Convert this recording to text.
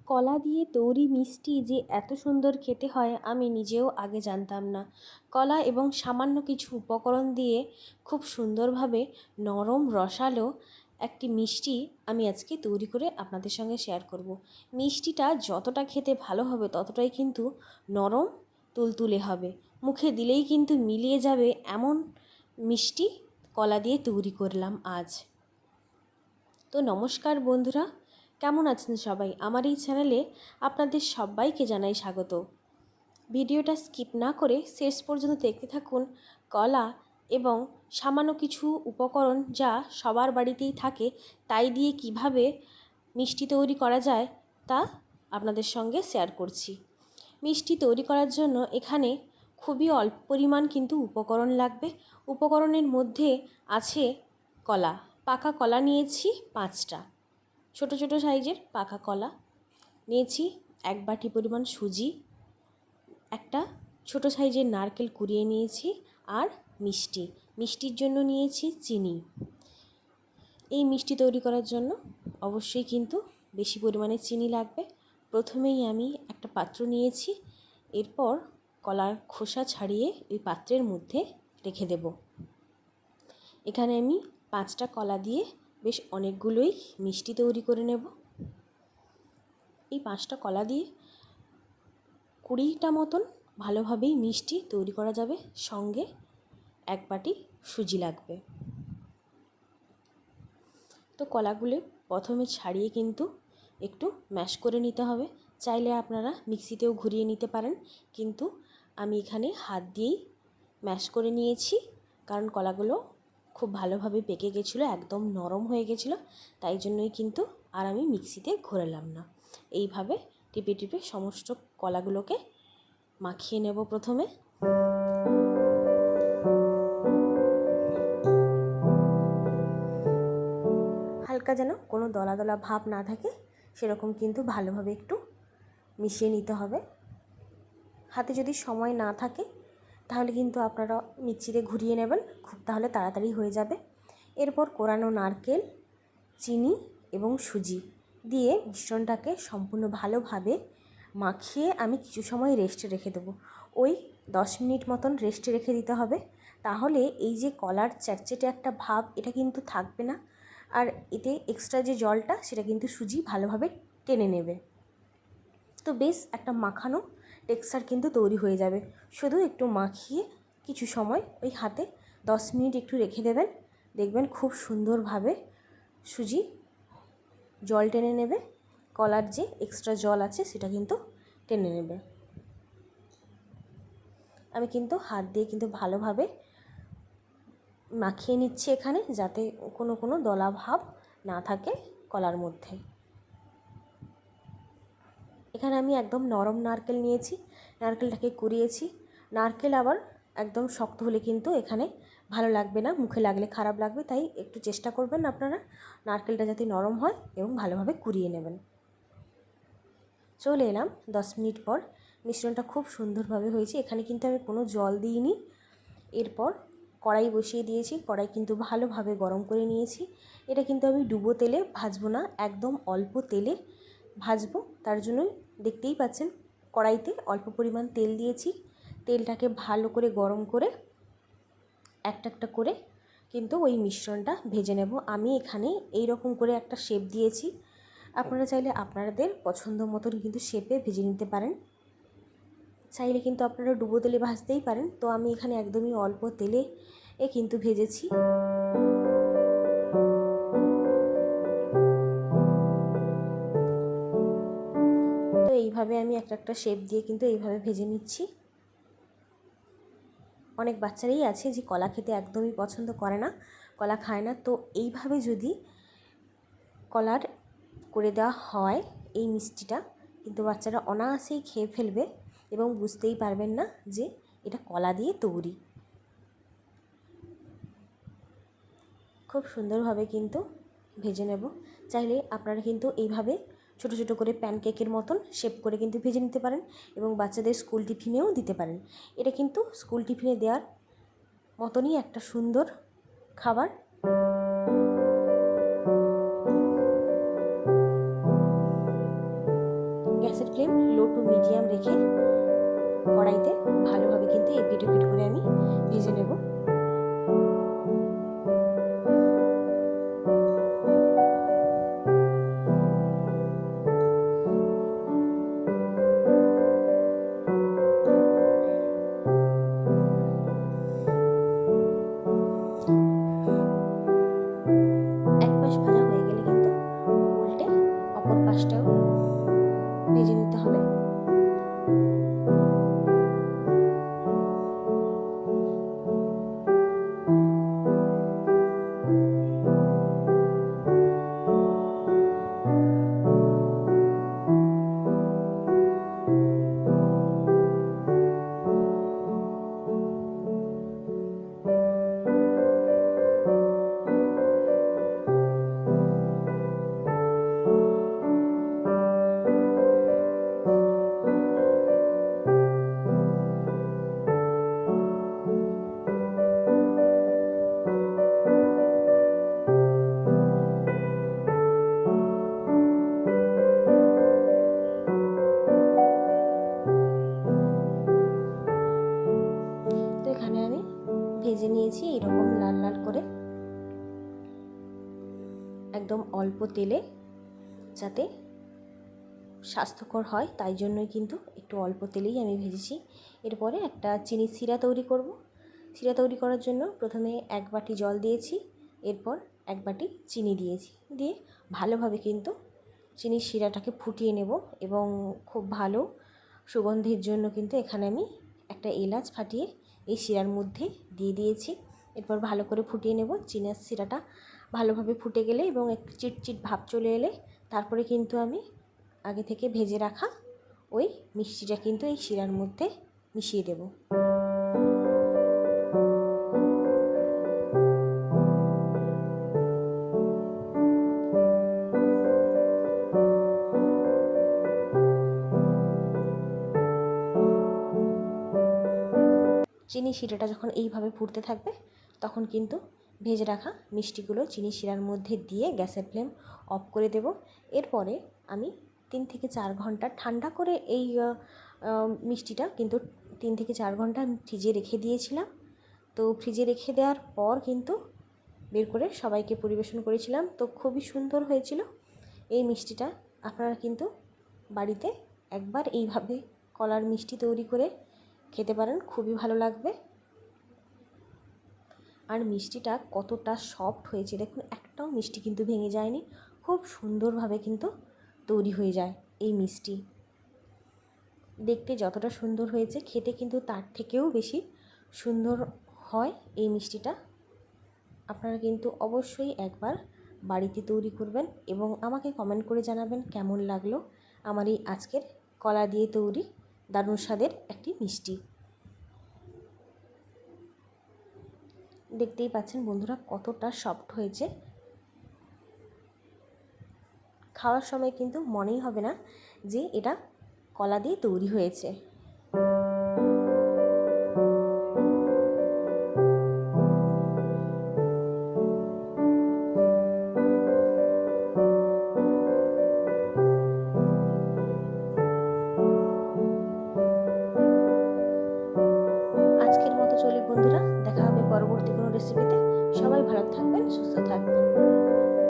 কলা দিয়ে তৈরি মিষ্টি যে এত সুন্দর খেতে হয় আমি নিজেও আগে জানতাম না। কলা এবং সামান্য কিছু উপকরণ দিয়ে খুব সুন্দরভাবে নরম রসালো একটি মিষ্টি আমি আজকে তৈরি করে আপনাদের সঙ্গে শেয়ার করব। মিষ্টিটা যতটা খেতে ভালো হবে ততটাই কিন্তু নরম তুলতুলে হবে, মুখে দিলেই কিন্তু মিলিয়ে যাবে এমন মিষ্টি কলা দিয়ে তৈরি করলাম আজ। তো নমস্কার বন্ধুরা, কেমন আছেন সবাই? আমার এই চ্যানেলে আপনাদের সবাইকে জানাই স্বাগত। ভিডিওটা স্কিপ না করে শেষ পর্যন্ত দেখতে থাকুন। কলা এবং সামান্য কিছু উপকরণ যা সবার বাড়িতেই থাকে তাই দিয়ে কিভাবে মিষ্টি তৈরি করা যায় তা আপনাদের সঙ্গে শেয়ার করছি। মিষ্টি তৈরি করার জন্য এখানে খুবই অল্প পরিমাণ কিন্তু উপকরণ লাগবে। উপকরণের মধ্যে আছে কলা, পাকা কলা নিয়েছি 5টা, ছোট ছোট সাইজের পাকা কলা নিয়েছি, 1 বাটি পরিমাণ সুজি, একটা ছোট সাইজের নারকেল কুড়িয়ে নিয়েছি, আর মিষ্টির জন্য নিয়েছি চিনি। এই মিষ্টি তৈরি করার জন্য অবশ্যই কিন্তু বেশি পরিমাণে চিনি লাগবে। প্রথমেই আমি একটা পাত্র নিয়েছি, এরপর কলার খোসা ছাড়িয়ে ওই পাত্রের মধ্যে রেখে দেব। এখানে আমি 5টা কলা দিয়ে বেশ অনেকগুলোই মিষ্টি তৈরি করে নেব। এই 5টা কলা দিয়ে 20টা মতন ভালোভাবেই মিষ্টি তৈরি করা যাবে। সঙ্গে 1 বাটি সুজি লাগবে। তো কলাগুলো প্রথমে ছাড়িয়ে কিন্তু একটু ম্যাশ করে নিতে হবে। চাইলে আপনারা মিক্সিতেও ঘুরিয়ে নিতে পারেন, কিন্তু আমি এখানে হাত দিয়েই ম্যাশ করে নিয়েছি, কারণ কলাগুলো খুব ভালোভাবে পেকে গেছিলো, একদম নরম হয়ে গেছিলো, তাই জন্যই কিন্তু আর আমি মিক্সিতে ঘোরালাম না। এইভাবে টিপে টিপে সমস্ত কলাগুলোকে মাখিয়ে নেব। প্রথমে হালকা যেন কোনো দলা দলা ভাব না থাকে সেরকম কিন্তু ভালোভাবে একটু মিশিয়ে নিতে হবে। হাতে যদি সময় না থাকে তাহলে কিন্তু আপনারা মিক্সিতে ঘুরিয়ে নেবেন, খুব তাহলে তাড়াতাড়ি হয়ে যাবে। এরপর কোরানো নারকেল, চিনি এবং সুজি দিয়ে মিশ্রণটাকে সম্পূর্ণ ভালোভাবে মাখিয়ে আমি কিছু সময় রেস্টে রেখে দেবো। ওই 10 মিনিট মতন রেস্টে রেখে দিতে হবে, তাহলে এই যে কলার চ্যাটচেটে একটা ভাব এটা কিন্তু থাকবে না, আর এতে এক্সট্রা যে জলটা সেটা কিন্তু সুজি ভালোভাবে টেনে নেবে। তো বেশ একটা মাখানো টেক্সচার কিন্তু তৈরি হয়ে যাবে। শুধু একটু মাখিয়ে কিছু সময় ওই হাতে 10 মিনিট একটু রেখে দেবেন, দেখবেন খুব সুন্দরভাবে সুজি জল টেনে নেবে, কলার যে এক্সট্রা জল আছে সেটা কিন্তু টেনে নেবে। আমি কিন্তু হাত দিয়ে কিন্তু ভালোভাবে মাখিয়ে নিচ্ছি এখানে, যাতে কোনো দলা ভাব না থাকে কলার মধ্যে। এখানে আমি একদম নরম নারকেল নিয়েছি, নারকেলটাকে কুড়িয়েছি। নারকেল আবার একদম শক্ত হলে কিন্তু এখানে ভালো লাগবে না, মুখে লাগলে খারাপ লাগবে, তাই একটু চেষ্টা করবেন আপনারা নারকেলটা যাতে নরম হয় এবং ভালোভাবে কুড়িয়ে নেবেন। চলে এলাম 10 মিনিট পর, মিশ্রণটা খুব সুন্দরভাবে হয়েছে। এখানে কিন্তু আমি কোনো জল দিইনি। এরপর কড়াই বসিয়ে দিয়েছি, কড়াই কিন্তু ভালোভাবে গরম করে নিয়েছি। এটা কিন্তু আমি ডুবো তেলে ভাজবো না, একদম অল্প তেলে ভাজবো। তার জন্যই দেখতেই পাচ্ছেন কড়াইতে অল্প পরিমাণ তেল দিয়েছি। তেলটাকে ভালো করে গরম করে একটা একটা করে কিন্তু ওই মিশ্রণটা ভেজে নেব। আমি এখানে এই রকম করে একটা শেপ দিয়েছি, আপনারা চাইলে আপনাদের পছন্দ মতন কিন্তু শেপে ভেজে নিতে পারেন। চাইলে কিন্তু আপনারা ডুবো তেলে ভাজতেই পারেন, তো আমি এখানে একদমই অল্প তেলে কিন্তু ভেজেছি। তো এইভাবে আমি একটা শেপ দিয়ে কিন্তু এইভাবে ভেজে নিচ্ছি। অনেক বাচ্চারাই আছে যে কলা খেতে একদমই পছন্দ করে না, কলা খায় না, তো এইভাবে যদি কলার করে দেওয়া হয় এই মিষ্টিটা, কিন্তু বাচ্চারা অনায়াসেই খেয়ে ফেলবে এবং বুঝতেই পারবেন না যে এটা কলা দিয়ে তৈরি। খুব সুন্দরভাবে কিন্তু ভেজে নেব। চাইলে আপনারা কিন্তু এইভাবে ছোট ছোট করে প্যানকেকের মতন শেপ করে কিন্তু ভেজে নিতে পারেন এবং বাচ্চাদের স্কুল টিফিনেও দিতে পারেন। এটা কিন্তু স্কুল টিফিনে দেওয়ার মতনই একটা সুন্দর খাবার। গ্যাসের ফ্লেম লো টু মিডিয়াম রেখে কড়াইতে ভালোভাবে কিন্তু এপিট ওপিট করে আমি ভেজে নেব। এক পাশ ভাজা হয়ে গেলে কিন্তু উল্টে অপর পাশটাও ভেজে নিতে হবে। তো এখানে আমি ভেজে নিয়েছি এরকম লাল লাল করে, একদম অল্প তেলে, যাতে স্বাস্থ্যকর হয় তাই জন্যই কিন্তু একটু অল্প তেলেই আমি ভেজেছি। এরপরে একটা চিনির শিরা তৈরি করব। শিরা তৈরি করার জন্য প্রথমে 1 বাটি জল দিয়েছি, এরপর 1 বাটি চিনি দিয়েছি, দিয়ে ভালোভাবে কিন্তু চিনির শিরাটাকে ফুটিয়ে নেব। এবং খুব ভালো সুগন্ধের জন্য কিন্তু এখানে আমি একটা এলাচ ফাটিয়ে এই শিরার মধ্যে দিয়ে দিয়েছি। এরপর ভালো করে ফুটিয়ে নেব। চিনির শিরাটা ভালোভাবে ফুটে গেলে এবং একটু চিটচিট ভাব চলে এলে তারপরে কিন্তু আমি আগে থেকে ভেজে রাখা ওই মিষ্টিটা কিন্তু এই শিরার মধ্যে মিশিয়ে দেব। চিনি শিরাটা যখন এইভাবে ফুটতে থাকবে তখন কিন্তু ভেজে রাখা মিষ্টিগুলো চিনি শিরার মধ্যে দিয়ে গ্যাসের ফ্লেম অফ করে দেব। এরপরে আমি 3 থেকে 4 ঘন্টা ঠান্ডা করে এই মিষ্টিটা কিন্তু 3 থেকে 4 ঘন্টা আমি ফ্রিজে রেখে দিয়েছিলাম। তো ফ্রিজে রেখে দেওয়ার পর কিন্তু বের করে সবাইকে পরিবেশন করেছিলাম। তো খুবই সুন্দর হয়েছিল এই মিষ্টিটা। আপনারা কিন্তু বাড়িতে একবার এইভাবে কলার মিষ্টি তৈরি করে খেতে পারেন, খুবই ভালো লাগবে। আর মিষ্টিটা কতটা সফট হয়েছে দেখুন, একটাও মিষ্টি কিন্তু ভেঙে যায়নি, খুব সুন্দরভাবে কিন্তু তৈরি হয়ে যায় এই মিষ্টি। দেখতে যতটা সুন্দর হয়েছে খেতে কিন্তু তার থেকেও বেশি সুন্দর হয় এই মিষ্টিটা। আপনারা কিন্তু অবশ্যই একবার বাড়িতে তৈরি করবেন এবং আমাকে কমেন্ট করে জানাবেন কেমন লাগলো আমার এই আজকের কলা দিয়ে তৈরি দারুণ স্বাদের একটি মিষ্টি। দেখতেই পাচ্ছেন বন্ধুরা কতটা সফট হয়েছে। খাওয়ার সময় কিন্তু মনেই হবে না যে এটা কলা দিয়ে তৈরি হয়েছে। আজকের মতো চলি বন্ধুরা, দেখা হবে পরবর্তী কোনো রেসিপিতে। সবাই ভালো থাকবেন, সুস্থ থাকবেন।